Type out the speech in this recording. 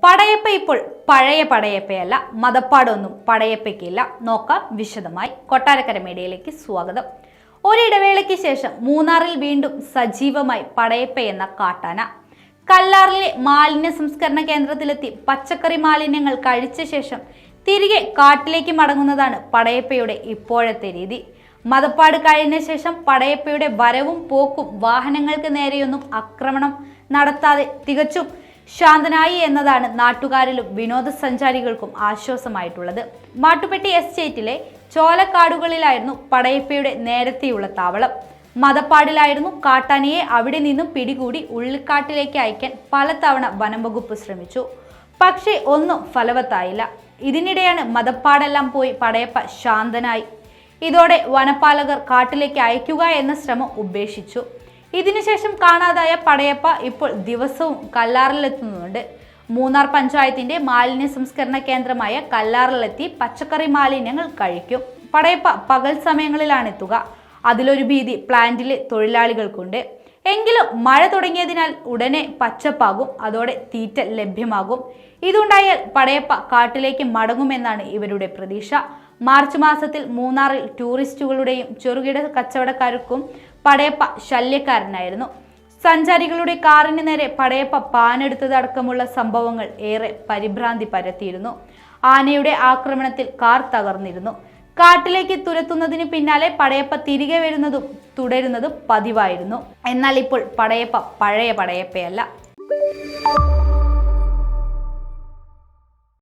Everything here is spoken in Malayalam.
പടയപ്പ ഇപ്പോൾ പഴയ പടയപ്പയല്ല. മതപ്പാടൊന്നും പടയപ്പയ്ക്കില്ല. നോക്കാം വിശദമായി. കൊട്ടാരക്കര മീഡിയയിലേക്ക് സ്വാഗതം. ഒരിടവേളയ്ക്ക് ശേഷം മൂന്നാറിൽ വീണ്ടും സജീവമായി പടയപ്പ എന്ന കാട്ടാന. കല്ലാറിലെ മാലിന്യ സംസ്കരണ കേന്ദ്രത്തിലെത്തി പച്ചക്കറി മാലിന്യങ്ങൾ കഴിച്ച ശേഷം തിരികെ കാട്ടിലേക്ക് മടങ്ങുന്നതാണ് പടയപ്പയുടെ ഇപ്പോഴത്തെ രീതി. മതപ്പാട് കഴിഞ്ഞ ശേഷം പടയപ്പയുടെ വരവും പോക്കും വാഹനങ്ങൾക്ക് നേരെയൊന്നും ആക്രമണം നടത്താതെ തികച്ചും ശാന്തനായി എന്നതാണ് നാട്ടുകാരിലും വിനോദസഞ്ചാരികൾക്കും ആശ്വാസമായിട്ടുള്ളത്. മാട്ടുപ്പെട്ടി എസ്റ്റേറ്റിലെ ചോലക്കാടുകളിലായിരുന്നു പടയപ്പയുടെ നേരത്തെയുള്ള താവളം. മതപ്പാടിലായിരുന്നു കാട്ടാനയെ അവിടെ നിന്നും പിടികൂടി ഉള്ളിക്കാട്ടിലേക്ക് അയക്കാൻ പലതവണ വനംവകുപ്പ് ശ്രമിച്ചു. പക്ഷേ ഒന്നും ഫലവത്തായില്ല. ഇതിനിടെയാണ് മതപ്പാടെല്ലാം പോയി പടയപ്പ ശാന്തനായി. ഇതോടെ വനപാലകർ കാട്ടിലേക്ക് അയക്കുക എന്ന ശ്രമം ഉപേക്ഷിച്ചു. ഇതിനുശേഷം കാണാതായ പടയപ്പ ഇപ്പോൾ ദിവസവും കല്ലാറിലെത്തുന്നുണ്ട്. മൂന്നാർ പഞ്ചായത്തിന്റെ മാലിന്യ സംസ്കരണ കേന്ദ്രമായ കല്ലാറിലെത്തി പച്ചക്കറി മാലിന്യങ്ങൾ കഴിക്കും. പടയപ്പ പകൽ സമയങ്ങളിലാണ് എത്തുക. അതിലൊരു ഭീതി പ്ലാന്റിലെ തൊഴിലാളികൾക്കുണ്ട്. എങ്കിലും മഴ തുടങ്ങിയതിനാൽ ഉടനെ പച്ചപ്പാകും. അതോടെ തീറ്റ ലഭ്യമാകും. ഇതുണ്ടായാൽ പടയപ്പ കാട്ടിലേക്ക് മടങ്ങുമെന്നാണ് ഇവരുടെ പ്രതീക്ഷ. മാർച്ച് മാസത്തിൽ മൂന്നാറിൽ ടൂറിസ്റ്റുകളുടെയും ചെറുകിട കച്ചവടക്കാർക്കും പടയപ്പ ശല്യക്കാരനായിരുന്നു. സഞ്ചാരികളുടെ കാറിന് നേരെ പടയപ്പ പാനെടുത്തതടക്കമുള്ള സംഭവങ്ങൾ ഏറെ പരിഭ്രാന്തി പരത്തിയിരുന്നു. ആനയുടെ ആക്രമണത്തിൽ കാർ തകർന്നിരുന്നു. കാട്ടിലേക്ക് തുരത്തുന്നതിന് പിന്നാലെ പടയപ്പ തിരികെ വരുന്നതും തുടരുന്നതും പതിവായിരുന്നു. എന്നാൽ ഇപ്പോൾ പടയപ്പ പഴയ പടയപ്പയല്ല.